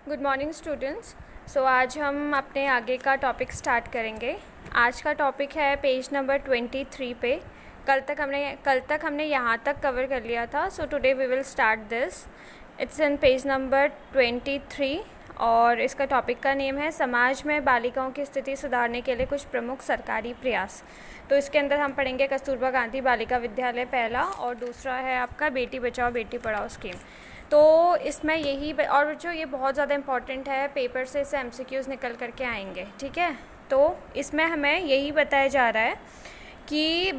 Good morning students. आज हम अपने आगे का टॉपिक स्टार्ट करेंगे। आज का टॉपिक है पेज नंबर 23 पे। कल तक हमने यहाँ तक कवर कर लिया था। So today we will start this. It's in page number 23 और इसका टॉपिक का नेम है समाज में बालिकाओं की स्थिति सुधारने के लिए कुछ प्रमुख सरकारी प्रयास। तो इसके अंदर हम पढ़ेंगे कस्तूरबा गांधी बालिका विद्यालय पहला, और दूसरा है आपका बेटी बचाओ बेटी पढ़ाओ स्कीम। तो इसमें यही, और जो ये बहुत ज़्यादा इम्पॉर्टेंट है, पेपर से इसे MCQs निकल करके आएंगे, ठीक है। तो इसमें हमें यही बताया जा रहा है कि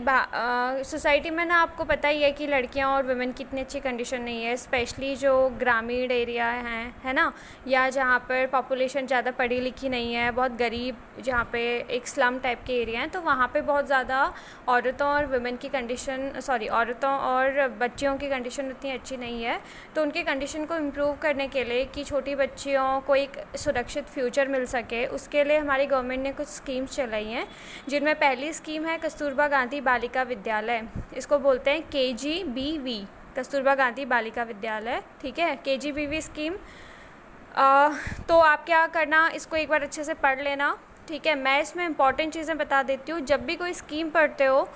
सोसाइटी में ना आपको पता ही है कि लड़कियां और वुमेन की इतनी अच्छी कंडीशन नहीं है, स्पेशली जो ग्रामीण एरिया हैं, है ना, या जहाँ पर पॉपुलेशन ज़्यादा पढ़ी लिखी नहीं है, बहुत गरीब, जहाँ पे एक स्लम टाइप के एरिया हैं, तो वहाँ पे बहुत ज़्यादा औरतों और वुमेन की कंडीशन, औरतों और बच्चियों की कंडीशन उतनी अच्छी नहीं है। तो उनकी कंडीशन को इम्प्रूव करने के लिए कि छोटी बच्चियों को एक सुरक्षित फ्यूचर मिल सके, उसके लिए हमारी गवर्नमेंट ने कुछ स्कीम्स चलाई हैं, जिनमें पहली स्कीम है कस्तूरबा गांधी बालिका विद्यालय। इसको बोलते हैं KGBV, कस्तूरबा गांधी बालिका विद्यालय, ठीक है, KGBV स्कीम। तो आप क्या करना, इसको एक बार अच्छे से पढ़ लेना, ठीक है। मैं इसमें इंपॉर्टेंट चीज़ें बता देती हूँ। जब भी कोई स्कीम पढ़ते हो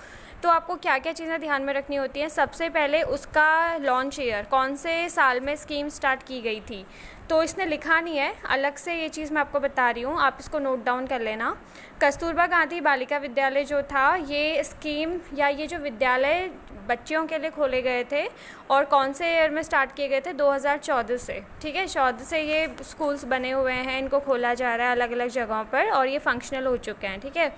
तो आपको क्या क्या चीज़ें ध्यान में रखनी होती हैं। सबसे पहले उसका लॉन्च ईयर, कौन से साल में स्कीम स्टार्ट की गई थी। तो इसने लिखा नहीं है, अलग से ये चीज़ मैं आपको बता रही हूँ, आप इसको नोट डाउन कर लेना। कस्तूरबा गांधी बालिका विद्यालय जो था, ये स्कीम या ये जो विद्यालय बच्चियों के लिए खोले गए थे, और कौन से ईयर में स्टार्ट किए गए थे, 2014 से, ठीक है। 14 से ये स्कूल्स बने हुए हैं, इनको खोला जा रहा है अलग अलग जगहों पर, और ये फंक्शनल हो चुके हैं, ठीक है।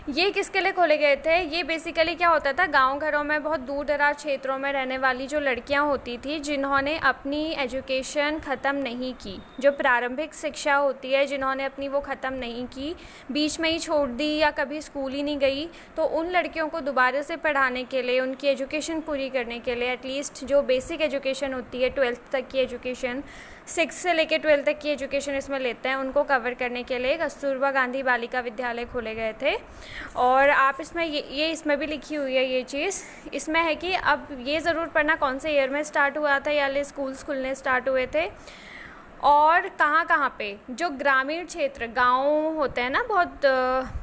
ये किसके लिए खोले गए थे? ये बेसिकली क्या होता था, गांव घरों में बहुत दूर दराज क्षेत्रों में रहने वाली जो लड़कियां होती थी, जिन्होंने अपनी एजुकेशन ख़त्म नहीं की, जो प्रारंभिक शिक्षा होती है, जिन्होंने अपनी वो ख़त्म नहीं की, बीच में ही छोड़ दी या कभी स्कूल ही नहीं गई, तो उन लड़कियों को दोबारा से पढ़ाने के लिए, उनकी एजुकेशन पूरी करने के लिए, एटलीस्ट जो बेसिक एजुकेशन होती है, 12th तक की एजुकेशन, 6 से लेकर 12 तक की एजुकेशन इसमें लेते हैं, उनको कवर करने के लिए कस्तूरबा गांधी बालिका विद्यालय खोले गए थे। और आप इसमें ये इसमें भी लिखी हुई है ये चीज़, इसमें है कि अब ये ज़रूर पढ़ना कौन से ईयर में स्टार्ट हुआ था, या स्कूल्स खुलने स्टार्ट हुए थे, और कहाँ पे जो ग्रामीण क्षेत्र, गांव होते हैं ना, बहुत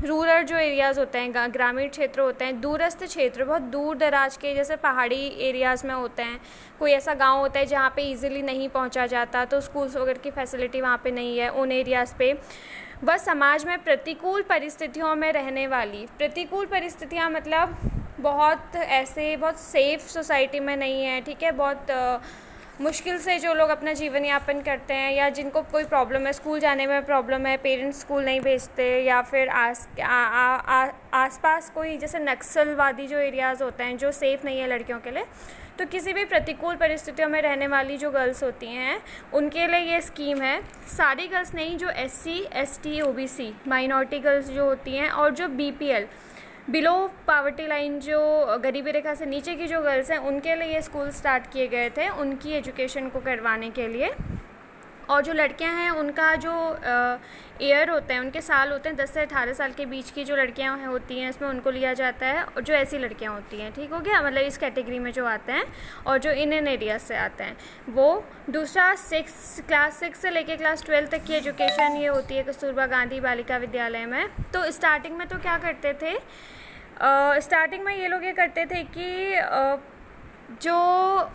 रूरल जो एरियाज़ होते हैं, ग्रामीण क्षेत्र होते हैं, दूरस्थ क्षेत्र, बहुत दूर दराज के, जैसे पहाड़ी एरियाज़ में होते हैं, कोई ऐसा गांव होता है जहाँ पे इजीली नहीं पहुँचा जाता, तो स्कूल्स वगैरह की फैसिलिटी वहाँ पे नहीं है, उन एरियाज़ पे वह समाज में प्रतिकूल परिस्थितियों में रहने वाली, प्रतिकूल परिस्थितियाँ मतलब बहुत ऐसे, बहुत सेफ़ सोसाइटी में नहीं है, ठीक है, बहुत मुश्किल से जो लोग अपना जीवन यापन करते हैं, या जिनको कोई प्रॉब्लम है, स्कूल जाने में प्रॉब्लम है, पेरेंट्स स्कूल नहीं भेजते, या फिर आसपास कोई जैसे नक्सलवादी जो एरियाज़ होते हैं, जो सेफ़ नहीं है लड़कियों के लिए, तो किसी भी प्रतिकूल परिस्थितियों में रहने वाली जो गर्ल्स होती हैं, उनके लिए ये स्कीम है। सारी गर्ल्स नहीं, जो SC ST OBC minority girls जो होती हैं, और जो BPL बिलो पावर्टी लाइन, जो गरीबी रेखा से नीचे की जो गर्ल्स हैं, उनके लिए ये स्कूल स्टार्ट किए गए थे, उनकी एजुकेशन को करवाने के लिए। और जो लड़कियां हैं, उनका जो ईयर होते हैं, उनके साल होते हैं, 10 से 18 साल के बीच की जो लड़कियां होती हैं, इसमें उनको लिया जाता है, और जो ऐसी लड़कियां होती हैं, ठीक हो गया, मतलब इस कैटेगरी में जो आते हैं, और जो इन एरिया से आते हैं, वो। दूसरा, क्लास 6 से लेके क्लास 12 तक की एजुकेशन ये होती है कस्तूरबा गांधी बालिका विद्यालय में। तो स्टार्टिंग में तो क्या करते थे, स्टार्टिंग में ये लोग ये करते थे कि जो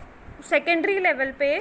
सेकेंडरी लेवल पे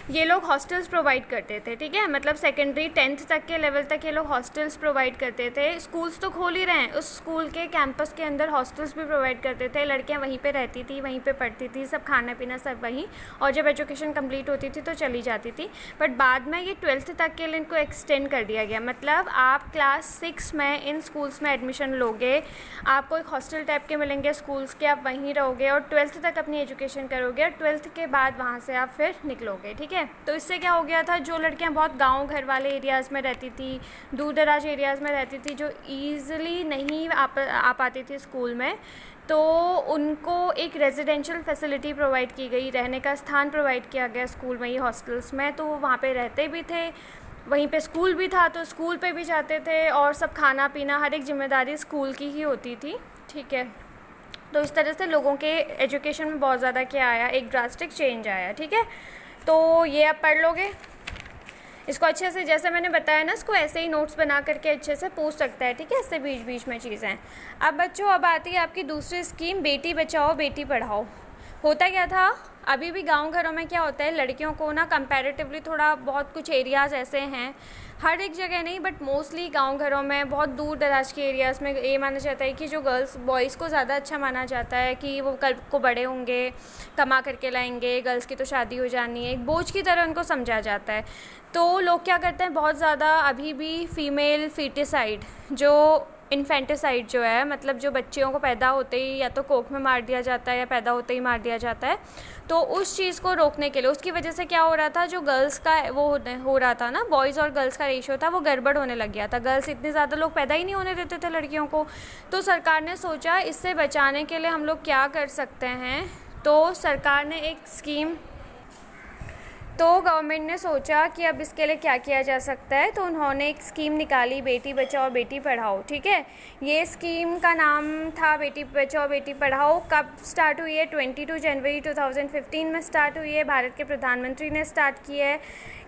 ये लोग हॉस्टल्स प्रोवाइड करते थे, ठीक है, मतलब सेकेंडरी 10th तक के लेवल तक ये लोग हॉस्टल्स प्रोवाइड करते थे। स्कूल्स तो खोल ही रहे हैं, उस स्कूल के कैंपस के अंदर हॉस्टल्स भी प्रोवाइड करते थे, लड़कियां वहीं पे रहती थी, वहीं पे पढ़ती थी, सब खाना पीना सब वहीं, और जब एजुकेशन कंप्लीट होती थी तो चली जाती थी। बट बाद में ये 12th तक के लिए इनको एक्सटेंड कर दिया गया, मतलब आप क्लास 6 में इन स्कूल्स में एडमिशन लोगे, आपको एक हॉस्टल टाइप के मिलेंगे स्कूल्स के, आप वहीं रहोगे और 12th तक अपनी एजुकेशन करोगे, और 12th के बाद वहाँ से आप फिर निकलोगे, ठीक है। तो इससे क्या हो गया था, जो लड़कियां बहुत गांव घर वाले एरियाज़ में रहती थी, दूर दराज एरियाज़ में रहती थी, जो ईज़िली नहीं आ पाती थी स्कूल में, तो उनको एक रेजिडेंशियल फैसिलिटी प्रोवाइड की गई, रहने का स्थान प्रोवाइड किया गया स्कूल में, ये हॉस्टल्स में। तो वो वहाँ पे रहते भी थे, वहीं पे स्कूल भी था, तो स्कूल पे भी जाते थे, और सब खाना पीना हर एक जिम्मेदारी स्कूल की ही होती थी, ठीक है। तो इस तरह से लोगों के एजुकेशन में बहुत ज़्यादा क्या आया, एक ड्रास्टिक चेंज आया, ठीक है। तो ये आप पढ़ लोगे इसको अच्छे से, जैसे मैंने बताया ना, इसको ऐसे ही नोट्स बना करके अच्छे से पूछ सकता है, ठीक है, इससे बीच बीच में चीज़ें। अब बच्चों, अब आती है आपकी दूसरी स्कीम, बेटी बचाओ बेटी पढ़ाओ। होता क्या था, अभी भी गांव घरों में क्या होता है, लड़कियों को ना कंपैरेटिवली थोड़ा बहुत कुछ एरियाज़ ऐसे हैं, हर एक जगह नहीं बट मोस्टली गांव घरों में, बहुत दूर दराज के एरियाज़ में ये माना जाता है कि जो गर्ल्स बॉयज़ को ज़्यादा अच्छा माना जाता है कि वो कल को बड़े होंगे, कमा करके लाएंगे, गर्ल्स की तो शादी हो जानी है, एक बोझ की तरह उनको समझा जाता है। तो लोग क्या करते हैं, बहुत ज़्यादा अभी भी फीमेल फीटिसाइड, जो इन्फेंटिसाइड जो है, मतलब जो बच्चियों को पैदा होते ही या तो कोख में मार दिया जाता है या पैदा होते ही मार दिया जाता है, तो उस चीज़ को रोकने के लिए, उसकी वजह से क्या हो रहा था, जो गर्ल्स का वो हो रहा था ना, बॉयज़ और गर्ल्स का रेशियो था वो गड़बड़ होने लग गया था। गर्ल्स इतने ज़्यादा लोग पैदा ही नहीं होने देते थे लड़कियों को। तो सरकार ने सोचा इससे बचाने के लिए हम लोग क्या कर सकते हैं, तो सरकार ने एक स्कीम, तो गवर्नमेंट ने सोचा कि अब इसके लिए क्या किया जा सकता है, तो उन्होंने एक स्कीम निकाली, बेटी बचाओ बेटी पढ़ाओ, ठीक है। ये स्कीम का नाम था बेटी बचाओ बेटी पढ़ाओ। कब स्टार्ट हुई है, 22 जनवरी 2015 में स्टार्ट हुई है, भारत के प्रधानमंत्री ने स्टार्ट की है।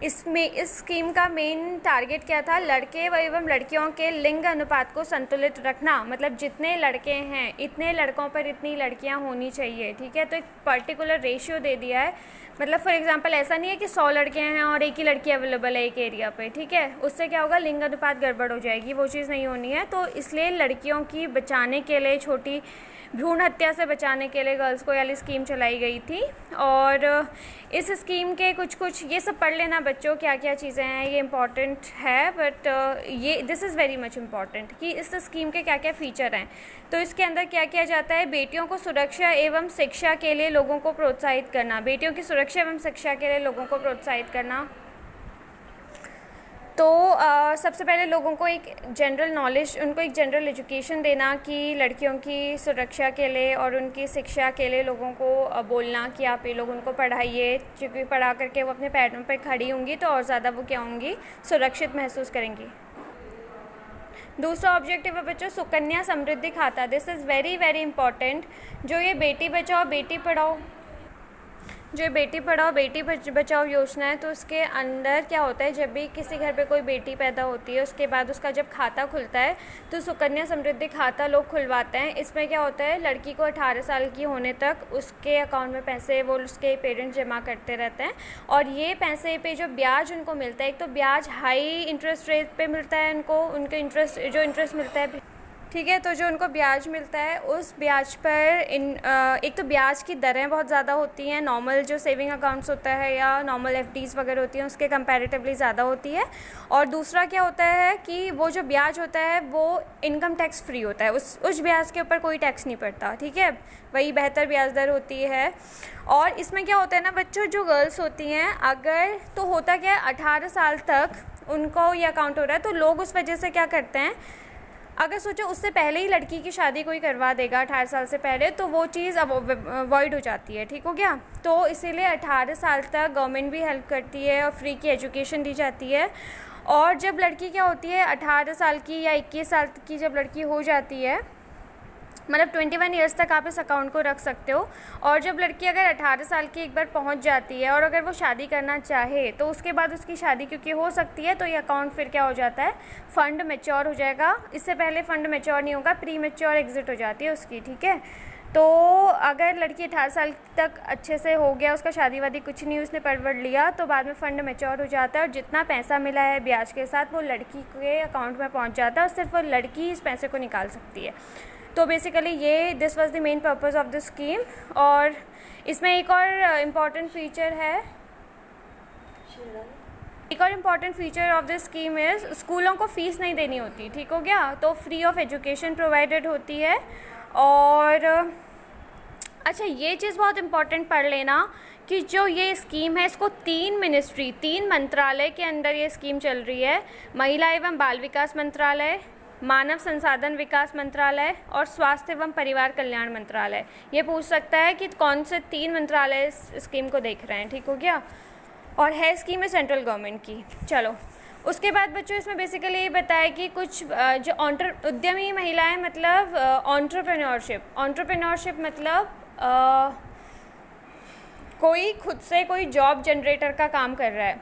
इसमें इस स्कीम का मेन टारगेट क्या था, लड़के व एवं लड़कियों के लिंग अनुपात को संतुलित रखना, मतलब जितने लड़के हैं इतने लड़कों पर इतनी लड़कियां होनी चाहिए, ठीक है। तो एक पर्टिकुलर रेशियो दे दिया है, मतलब फॉर एग्जांपल ऐसा नहीं है कि 100 लड़के हैं और एक ही लड़की अवेलेबल है एक एरिया पे, ठीक है, उससे क्या होगा, लिंग अनुपात गड़बड़ हो जाएगी, वो चीज़ नहीं होनी है। तो इसलिए लड़कियों की बचाने के लिए, छोटी भ्रूण हत्या से बचाने के लिए गर्ल्स को वाली स्कीम चलाई गई थी। और इस स्कीम के कुछ ये सब पढ़ लेना बच्चों, क्या क्या चीज़ें हैं, ये इम्पॉर्टेंट है, बट ये this is very much important कि इस स्कीम के क्या क्या फ़ीचर हैं। तो इसके अंदर क्या किया जाता है, बेटियों को सुरक्षा एवं शिक्षा के लिए लोगों को प्रोत्साहित करना, बेटियों की सुरक्षा एवं शिक्षा के लिए लोगों को प्रोत्साहित करना। तो सबसे पहले लोगों को एक जनरल नॉलेज, उनको एक जनरल एजुकेशन देना कि लड़कियों की सुरक्षा के लिए और उनकी शिक्षा के लिए लोगों को बोलना कि आप ये लोग उनको पढ़ाइए, क्योंकि पढ़ा करके वो अपने पैरों पर खड़ी होंगी तो और ज़्यादा वो क्या होंगी, सुरक्षित महसूस करेंगी। दूसरा ऑब्जेक्टिव है बच्चों, सुकन्या समृद्धि खाता। This is very very important. जो ये बेटी बचाओ बेटी पढ़ाओ, जो बेटी पढ़ाओ बेटी बचाओ योजना है, तो उसके अंदर क्या होता है, जब भी किसी घर पे कोई बेटी पैदा होती है उसके बाद उसका जब खाता खुलता है तो सुकन्या समृद्धि खाता लोग खुलवाते हैं। इसमें क्या होता है, लड़की को 18 साल की होने तक उसके अकाउंट में पैसे वो उसके पेरेंट्स जमा करते रहते हैं, और ये पैसे पे जो ब्याज उनको मिलता है, एक तो ब्याज हाई इंटरेस्ट रेट पे मिलता है उनको, उनके इंटरेस्ट मिलता है, ठीक है। तो जो उनको ब्याज मिलता है उस ब्याज पर एक तो ब्याज की दरें बहुत ज़्यादा होती हैं, नॉर्मल जो सेविंग अकाउंट्स होता है या नॉर्मल एफडीज़ वगैरह होती हैं उसके कंपैरेटिवली ज़्यादा होती है। और दूसरा क्या होता है कि वो जो ब्याज होता है वो इनकम टैक्स फ्री होता है, उस ब्याज के ऊपर कोई टैक्स नहीं पड़ता, ठीक है, वही बेहतर ब्याज दर होती है। और इसमें क्या होता है ना बच्चों, जो गर्ल्स होती हैं, अगर तो होता क्या है, 18 साल तक उनको ये अकाउंट हो रहा है, तो लोग उस वजह से क्या करते हैं, अगर सोचो उससे पहले ही लड़की की शादी कोई करवा देगा 18 साल से पहले, तो वो चीज़ अब अवॉइड हो जाती है, ठीक हो गया। तो इसीलिए 18 साल तक गवर्नमेंट भी हेल्प करती है और फ्री की एजुकेशन दी जाती है। और जब लड़की क्या होती है 18 साल की या 21 साल की जब लड़की हो जाती है, मतलब 21 ईयर्स तक आप इस अकाउंट को रख सकते हो। और जब लड़की अगर 18 साल की एक बार पहुंच जाती है और अगर वो शादी करना चाहे तो उसके बाद उसकी शादी क्योंकि हो सकती है, तो ये अकाउंट फिर क्या हो जाता है, फ़ंड मैच्योर हो जाएगा। इससे पहले फ़ंड मैच्योर नहीं होगा, प्री मैच्योर एग्ज़िट हो जाती है उसकी, ठीक है। तो अगर लड़की 18 साल तक अच्छे से हो गया, उसका शादी वादी कुछ नहीं, उसने पढ़ लिया, तो बाद में फ़ंड मैच्योर हो जाता है और जितना पैसा मिला है ब्याज के साथ वो लड़की के अकाउंट में पहुंच जाता है और सिर्फ वो लड़की इस पैसे को निकाल सकती है। तो बेसिकली ये this was the main purpose of the scheme. और इसमें एक और इम्पॉर्टेंट फीचर है, एक और important feature of the scheme is स्कूलों को फ़ीस नहीं देनी होती, ठीक हो गया, तो फ्री ऑफ एजुकेशन प्रोवाइडेड होती है। और अच्छा ये चीज़ बहुत इम्पॉर्टेंट पढ़ लेना कि जो ये स्कीम है इसको 3 मंत्रालय के अंदर ये स्कीम चल रही है, महिला एवं बाल विकास मंत्रालय, मानव संसाधन विकास मंत्रालय और स्वास्थ्य एवं परिवार कल्याण मंत्रालय। ये पूछ सकता है कि कौन से 3 मंत्रालय इस स्कीम को देख रहे हैं, ठीक हो गया। और है स्कीम है सेंट्रल गवर्नमेंट की। चलो उसके बाद बच्चों इसमें बेसिकली ये बताया कि कुछ जो उद्यमी महिलाएं, मतलब ऑन्ट्रप्रेन्योरशिप मतलब कोई खुद से कोई जॉब जनरेटर का काम कर रहा है,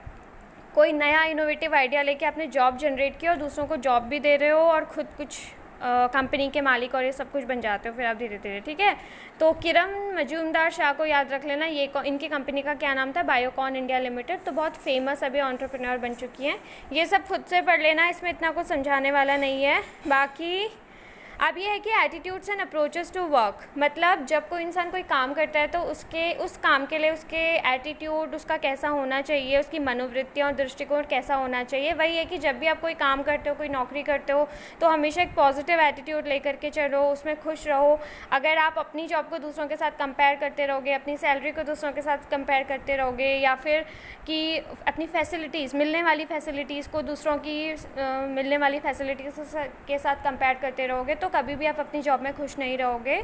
कोई नया इनोवेटिव आइडिया लेके आपने जॉब जनरेट किया और दूसरों को जॉब भी दे रहे हो और खुद कुछ कंपनी के मालिक और ये सब कुछ बन जाते हो फिर आप धीरे धीरे, ठीक है। तो किरण मजूमदार शाह को याद रख लेना, ये इनकी कंपनी का क्या नाम था, बायोकॉन इंडिया लिमिटेड। तो बहुत फेमस अभी एंटरप्रेन्योर बन चुकी हैं। ये सब खुद से पढ़ लेना, इसमें इतना कुछ समझाने वाला नहीं है। बाकी अब ये है कि attitudes and approaches to work, मतलब जब कोई इंसान कोई काम करता है तो उस काम के लिए उसके एटीट्यूड उसका कैसा होना चाहिए, उसकी मनोवृत्तियाँ और दृष्टिकोण कैसा होना चाहिए। वही है कि जब भी आप कोई काम करते हो, कोई नौकरी करते हो, तो हमेशा एक पॉजिटिव एटीट्यूड लेकर के चलो, उसमें खुश रहो। अगर आप अपनी जॉब को दूसरों के साथ कंपेयर करते रहोगे, अपनी सैलरी को दूसरों के साथ कंपेयर करते रहोगे, या फिर कि अपनी फैसिलिटीज़, मिलने वाली फैसिलिटीज़ को दूसरों की मिलने वाली फैसिलिटीज़ के साथ कंपेयर करते रहोगे, तो कभी भी आप अपनी जॉब में खुश नहीं रहोगे।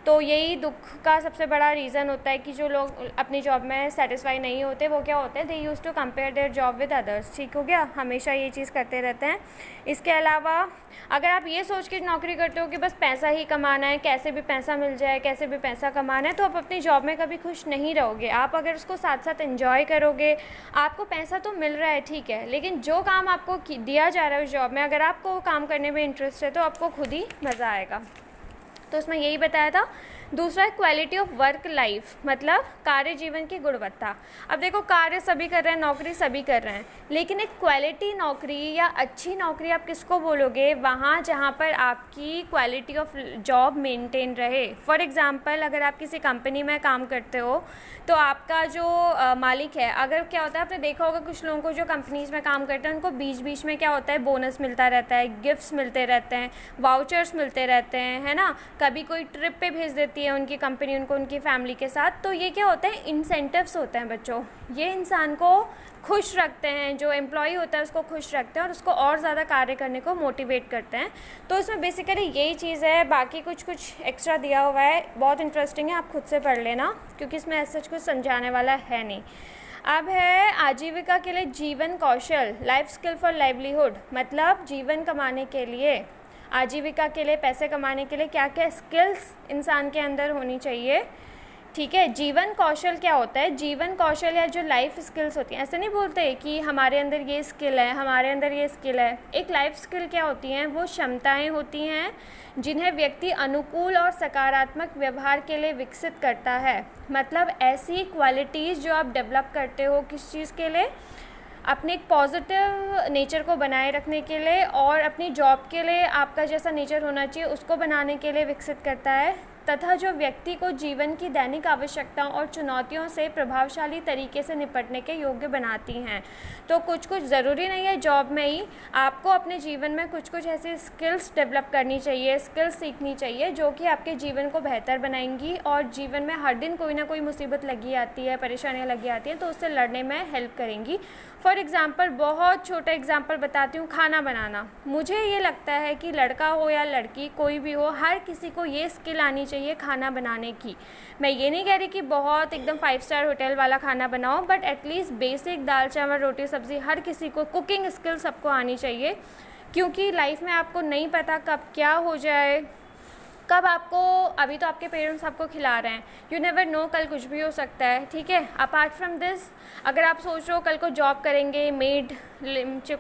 तो यही दुख का सबसे बड़ा रीज़न होता है कि जो लोग अपनी जॉब में सेटिस्फाई नहीं होते, वो क्या होते हैं, they use to compare their job with others. ठीक हो गया, हमेशा ये चीज़ करते रहते हैं। इसके अलावा अगर आप ये सोच के नौकरी करते हो कि बस पैसा ही कमाना है, कैसे भी पैसा मिल जाए, कैसे भी पैसा कमाना है, तो आप अपनी जॉब में कभी खुश नहीं रहोगे। आप अगर उसको साथ साथ एंजॉय करोगे, आपको पैसा तो मिल रहा है, ठीक है, लेकिन जो काम आपको दिया जा रहा है उस जॉब में, अगर आपको काम करने में इंटरेस्ट है तो आपको खुद ही मज़ा आएगा। तो उसमें यही बताया था। दूसरा है क्वालिटी ऑफ वर्क लाइफ, मतलब कार्य जीवन की गुणवत्ता। अब देखो, कार्य सभी कर रहे हैं, नौकरी सभी कर रहे हैं, लेकिन एक क्वालिटी नौकरी या अच्छी नौकरी आप किसको बोलोगे, वहाँ जहाँ पर आपकी क्वालिटी ऑफ जॉब मेंटेन रहे। फॉर एग्जांपल, अगर आप किसी कंपनी में काम करते हो तो आपका जो मालिक है, अगर क्या होता है, आपने देखा होगा कुछ लोगों को जो कंपनीज़ में काम करते हैं उनको बीच बीच में क्या होता है, बोनस मिलता रहता है, गिफ्ट्स मिलते रहते हैं, वाउचर्स मिलते रहते हैं, है ना। कभी कोई ट्रिप पे भेज देती है उनकी कंपनी उनको उनकी फैमिली के साथ। तो ये क्या होता है, इंसेंटिव्स होते हैं बच्चों। ये इंसान को खुश रखते हैं, जो एम्प्लॉय होता है उसको खुश रखते हैं और उसको और ज़्यादा कार्य करने को मोटिवेट करते हैं। तो इसमें बेसिकली यही चीज़ है। बाकी कुछ एक्स्ट्रा दिया हुआ है, बहुत इंटरेस्टिंग है, आप खुद से पढ़ लेना, क्योंकि इसमें ऐसा कुछ समझाने वाला है नहीं। अब है आजीविका के लिए जीवन कौशल, लाइफ स्किल फॉर लाइवलीहुड, मतलब जीवन कमाने के लिए, आजीविका के लिए, पैसे कमाने के लिए क्या क्या स्किल्स इंसान के अंदर होनी चाहिए। ठीक है, जीवन कौशल क्या होता है, जीवन कौशल या जो लाइफ स्किल्स होती हैं, ऐसे नहीं बोलते कि हमारे अंदर ये स्किल है, हमारे अंदर ये स्किल है। एक लाइफ स्किल क्या होती हैं, वो क्षमताएं होती हैं जिन्हें व्यक्ति अनुकूल और सकारात्मक व्यवहार के लिए विकसित करता है। मतलब ऐसी क्वालिटीज़ जो आप डेवलप करते हो किस चीज़ के लिए, अपने एक पॉजिटिव नेचर को बनाए रखने के लिए और अपनी जॉब के लिए आपका जैसा नेचर होना चाहिए उसको बनाने के लिए विकसित करता है, तथा जो व्यक्ति को जीवन की दैनिक आवश्यकताओं और चुनौतियों से प्रभावशाली तरीके से निपटने के योग्य बनाती हैं। तो कुछ ज़रूरी नहीं है जॉब में ही, आपको अपने जीवन में कुछ ऐसी स्किल्स डेवलप करनी चाहिए, स्किल्स सीखनी चाहिए जो कि आपके जीवन को बेहतर बनाएंगी और जीवन में हर दिन कोई ना कोई मुसीबत लगी आती है, परेशानियाँ लगी आती हैं, तो उससे लड़ने में हेल्प करेंगी। फॉर एग्ज़ाम्पल, बहुत छोटा एग्जाम्पल बताती हूँ, खाना बनाना। मुझे ये लगता है कि लड़का हो या लड़की कोई भी हो, हर किसी को ये स्किल आनी चाहिए खाना बनाने की। मैं ये नहीं कह रही कि बहुत एकदम 5 स्टार होटल वाला खाना बनाओ, बट एटलीस्ट बेसिक दाल चावल रोटी सब्ज़ी हर किसी को, कुकिंग स्किल सबको आनी चाहिए, क्योंकि लाइफ में आपको नहीं पता कब क्या हो जाए, कब आपको, अभी तो आपके पेरेंट्स आपको खिला रहे हैं, यू नेवर नो, कल कुछ भी हो सकता है। ठीक है, अपार्ट फ्रॉम दिस, अगर आप सोच रहे हो कल को जॉब करेंगे,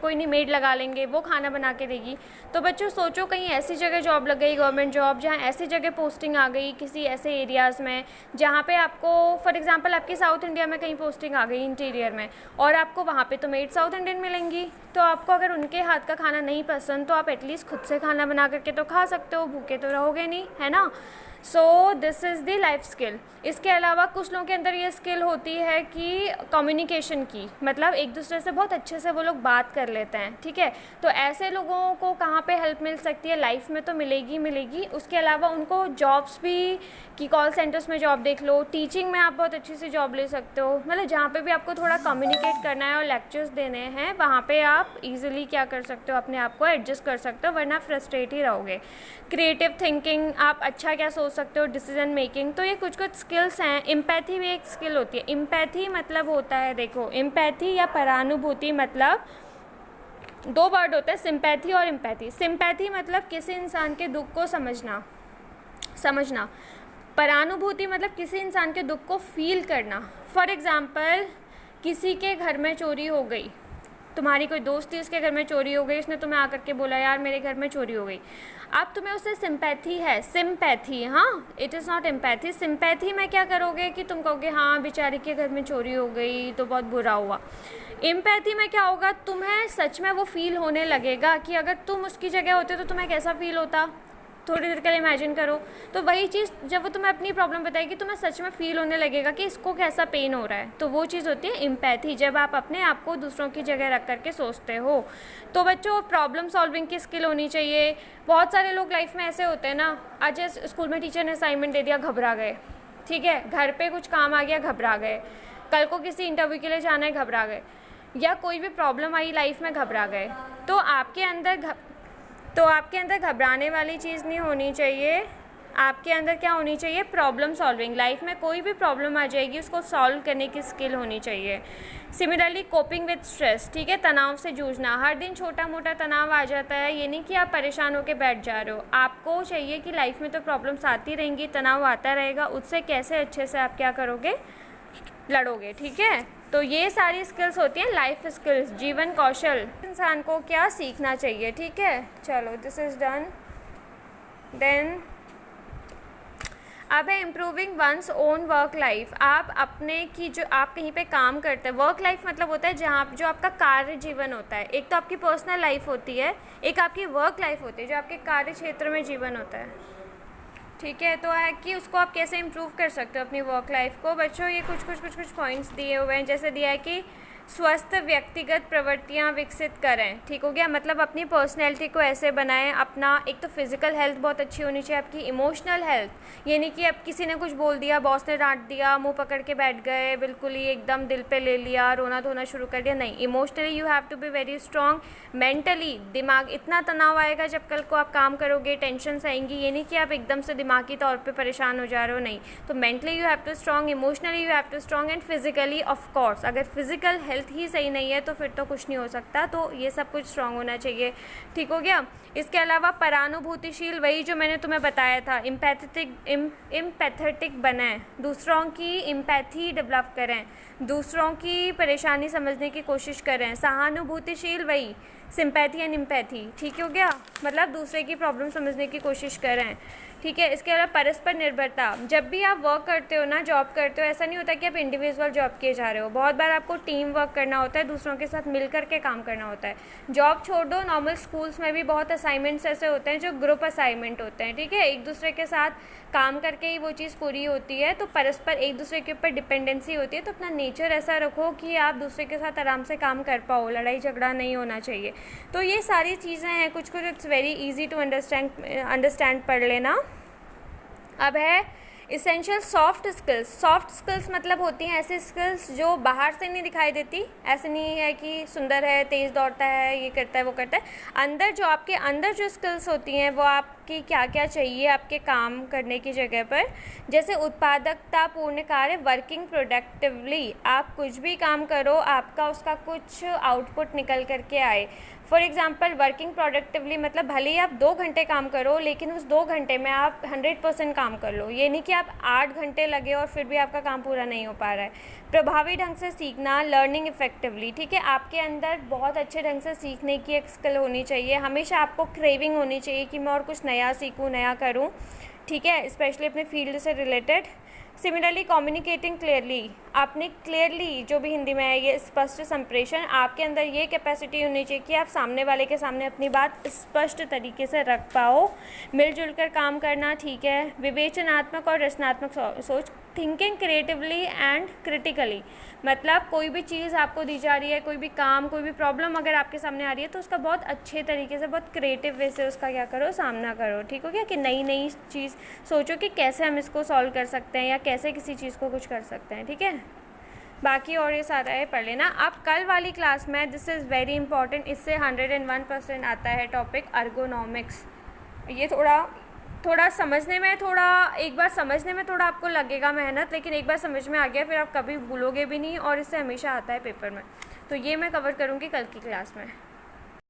कोई नहीं मेड लगा लेंगे, वो खाना बना के देगी, तो बच्चों सोचो कहीं ऐसी जगह जॉब लग गई, गवर्नमेंट जॉब, जहाँ ऐसी जगह पोस्टिंग आ गई किसी ऐसे एरियाज़ में जहाँ पे आपको, फॉर एग्जांपल आपकी साउथ इंडिया में कहीं पोस्टिंग आ गई इंटीरियर में, और आपको वहाँ पे तो मेड साउथ इंडियन मिलेंगी, तो आपको अगर उनके हाथ का खाना नहीं पसंद तो आप एटलीस्ट खुद से खाना बना करके तो खा सकते हो, भूखे तो रहोगे नहीं, है ना। So this is the life skill. इसके अलावा कुछ लोगों के अंदर ये स्किल होती है कि कम्युनिकेशन की, मतलब एक दूसरे से बहुत अच्छे से वो लोग बात कर लेते हैं। ठीक है, तो ऐसे लोगों को कहाँ पे हेल्प मिल सकती है, लाइफ में तो मिलेगी। उसके अलावा उनको जॉब्स भी, कि कॉल सेंटर्स में जॉब देख लो, टीचिंग में आप बहुत अच्छी सी जॉब ले सकते हो, मतलब जहाँ पे भी आपको थोड़ा कम्युनिकेट करना है और लेक्चर्स देने हैं, वहाँ पे आप इजीली क्या कर सकते हो, अपने आप को एडजस्ट कर सकते हो, वरना फ्रस्ट्रेट ही रहोगे। क्रिएटिव थिंकिंग, आप अच्छा क्या सोच सकते हो, डिसीजन मेकिंग, तो ये कुछ स्किल्स हैं। एम्पैथी भी एक स्किल होती है। एम्पैथी मतलब होता है, देखो, एम्पैथी या परानुभूति, मतलब 2 वर्ड होते हैं, सिंपैथी और एम्पैथी। सिंपैथी मतलब किसी इंसान के दुख को समझना। परानुभूति मतलब किसी इंसान के दुख को फील करना। फॉर एग्ज़ाम्पल, किसी के घर में चोरी हो गई, तुम्हारी कोई दोस्त थी, उसके घर में चोरी हो गई, उसने तुम्हें आकर के बोला यार मेरे घर में चोरी हो गई। अब तुम्हें उससे सिंपैथी है, सिंपैथी, हाँ, it is not empathy. Sympathy में क्या करोगे कि तुम कहोगे हाँ बेचारी के घर में चोरी हो गई तो बहुत बुरा हुआ। एम्पैथी में क्या होगा, तुम्हें सच में वो फील होने लगेगा कि अगर तुम उसकी जगह होते तो तुम्हें कैसा फील होता। थोड़ी देर के लिए इमेजिन करो। तो वही चीज़ जब वो तुम्हें अपनी प्रॉब्लम बताएगी तुम्हें सच में फील होने लगेगा कि इसको कैसा पेन हो रहा है। तो वो चीज़ होती है एम्पैथी, जब आप अपने आप को दूसरों की जगह रख करके सोचते हो। तो बच्चों, प्रॉब्लम सॉल्विंग की स्किल होनी चाहिए। बहुत सारे लोग लाइफ में ऐसे होते हैं ना, आज स्कूल में टीचर ने असाइनमेंट दे दिया, घबरा गए, ठीक है, घर पर कुछ काम आ गया, घबरा गए, कल को किसी इंटरव्यू के लिए जाना है, घबरा गए, या कोई भी प्रॉब्लम आई लाइफ में, घबरा गए। तो आपके अंदर घबराने वाली चीज़ नहीं होनी चाहिए। आपके अंदर क्या होनी चाहिए, प्रॉब्लम सॉल्विंग। लाइफ में कोई भी प्रॉब्लम आ जाएगी उसको सॉल्व करने की स्किल होनी चाहिए। सिमिलरली कोपिंग विद स्ट्रेस, ठीक है, तनाव से जूझना। हर दिन छोटा मोटा तनाव आ जाता है, ये नहीं कि आप परेशान होकर बैठ जा रहे हो। आपको चाहिए कि लाइफ में तो प्रॉब्लम्स आती रहेंगी, तनाव आता रहेगा, उससे कैसे अच्छे से आप क्या करोगे, लड़ोगे, ठीक है। तो ये सारी स्किल्स होती हैं लाइफ स्किल्स, जीवन कौशल। इंसान को क्या सीखना चाहिए, ठीक है। चलो, दिस इज़ डन। देन अब है improving one's own work life. आप अपने की जो आप कहीं पे काम करते हैं, वर्क लाइफ मतलब होता है जहाँ जो आपका कार्य जीवन होता है। एक तो आपकी पर्सनल लाइफ होती है, एक आपकी वर्क लाइफ होती है जो आपके कार्य क्षेत्र में जीवन होता है, ठीक है। तो है कि उसको आप कैसे इम्प्रूव कर सकते हो अपनी वर्क लाइफ को। बच्चों, ये कुछ पॉइंट्स दिए हुए हैं। जैसे दिया है कि स्वस्थ व्यक्तिगत प्रवृत्तियाँ विकसित करें, ठीक हो गया, मतलब अपनी पर्सनैलिटी को ऐसे बनाएं। अपना एक तो फिज़िकल हेल्थ बहुत अच्छी होनी चाहिए, आपकी इमोशनल हेल्थ, ये नहीं कि अब किसी ने कुछ बोल दिया, बॉस ने डांट दिया, मुंह पकड़ के बैठ गए, बिल्कुल ही एकदम दिल पे ले लिया, रोना धोना शुरू कर दिया। नहीं, emotionally you have to be very strong. Mentally दिमाग, इतना तनाव आएगा जब कल को आप काम करोगे, टेंशन्स आएंगी, ये नहीं कि आप एकदम से दिमागी तौर पे परेशान हो जा रहे हो, नहीं। तो mentally you have to strong, emotionally you have to strong, and physically of course. अगर फिजिकल हेल्थ ही सही नहीं है तो फिर तो कुछ नहीं हो सकता। तो ये सब कुछ स्ट्रॉन्ग होना चाहिए, ठीक हो गया। इसके अलावा परानुभूतिशील, वही जो मैंने तुम्हें बताया था, एम्पैथेटिक बनें, दूसरों की एम्पैथी डेवलप करें, दूसरों की परेशानी समझने की कोशिश करें। सहानुभूतिशील, वही सिंपैथी एंड एम्पैथी, ठीक हो गया, मतलब दूसरे की प्रॉब्लम समझने की कोशिश करें, ठीक है। इसके अलावा परस्पर निर्भरता, जब भी आप वर्क करते हो ना, जॉब करते हो, ऐसा नहीं होता कि आप इंडिविजुअल जॉब किए जा रहे हो। बहुत बार आपको टीम वर्क करना होता है, दूसरों के साथ मिल करके काम करना होता है। जॉब छोड़ दो, नॉर्मल स्कूल्स में भी बहुत असाइनमेंट्स ऐसे होते हैं जो ग्रुप असाइनमेंट होते हैं, ठीक है, एक दूसरे के साथ काम करके ही वो चीज़ पूरी होती है। तो परस्पर एक दूसरे के ऊपर डिपेंडेंसी होती है। तो अपना नेचर ऐसा रखो कि आप दूसरे के साथ आराम से काम कर पाओ, लड़ाई झगड़ा नहीं होना चाहिए। तो ये सारी चीज़ें हैं, कुछ it's very easy to understand, पढ़ लेना। अब है essential soft skills. Soft skills मतलब होती हैं ऐसी स्किल्स जो बाहर से नहीं दिखाई देती। ऐसे नहीं है कि सुंदर है, तेज़ दौड़ता है, ये करता है, वो करता है। अंदर जो आपके अंदर जो स्किल्स होती हैं वो आपकी क्या क्या चाहिए आपके काम करने की जगह पर। जैसे उत्पादकता पूर्ण कार्य, वर्किंग प्रोडक्टिवली, आप कुछ भी काम करो आपका उसका कुछ आउटपुट निकल करके आए। फॉर एग्ज़ाम्पल, वर्किंग प्रोडक्टिवली मतलब भले ही आप 2 घंटे काम करो लेकिन उस 2 घंटे में आप 100% काम कर लो। ये नहीं कि आप 8 घंटे लगे और फिर भी आपका काम पूरा नहीं हो पा रहा है। प्रभावी ढंग से सीखना, लर्निंग इफेक्टिवली, ठीक है, आपके अंदर बहुत अच्छे ढंग से सीखने की एक स्किल होनी चाहिए। हमेशा आपको क्रेविंग होनी चाहिए कि मैं और कुछ नया सीखूँ, नया करूँ, ठीक है, स्पेशली अपने फील्ड से रिलेटेड। सिमिलरली कम्युनिकेटिंग क्लियरली, आपने क्लियरली, जो भी हिंदी में है ये स्पष्ट संप्रेषण, आपके अंदर ये कैपेसिटी होनी चाहिए कि आप सामने वाले के सामने अपनी बात स्पष्ट तरीके से रख पाओ। मिलजुल कर काम करना, ठीक है। विवेचनात्मक और रचनात्मक सोच, थिंकिंग क्रिएटिवली एंड क्रिटिकली, मतलब कोई भी चीज़ आपको दी जा रही है, कोई भी काम, कोई भी प्रॉब्लम अगर आपके सामने आ रही है तो उसका बहुत अच्छे तरीके से, बहुत क्रिएटिव वे से उसका क्या करो, सामना करो, ठीक हो गया। कि नई नई चीज़ सोचो कि कैसे हम इसको सॉल्व कर सकते हैं या कैसे किसी चीज़ को कुछ कर सकते हैं, ठीक है। बाकी और ये सारा है पढ़ लेना। अब कल वाली क्लास में, दिस इज़ वेरी इंपॉर्टेंट, इससे 101% आता है टॉपिक अर्गोनॉमिक्स। ये थोड़ा समझने में, एक बार समझने में थोड़ा आपको लगेगा मेहनत, लेकिन एक बार समझ में आ गया फिर आप कभी भूलोगे भी नहीं और इससे हमेशा आता है पेपर में। तो ये मैं कवर करूँगी कल की क्लास में।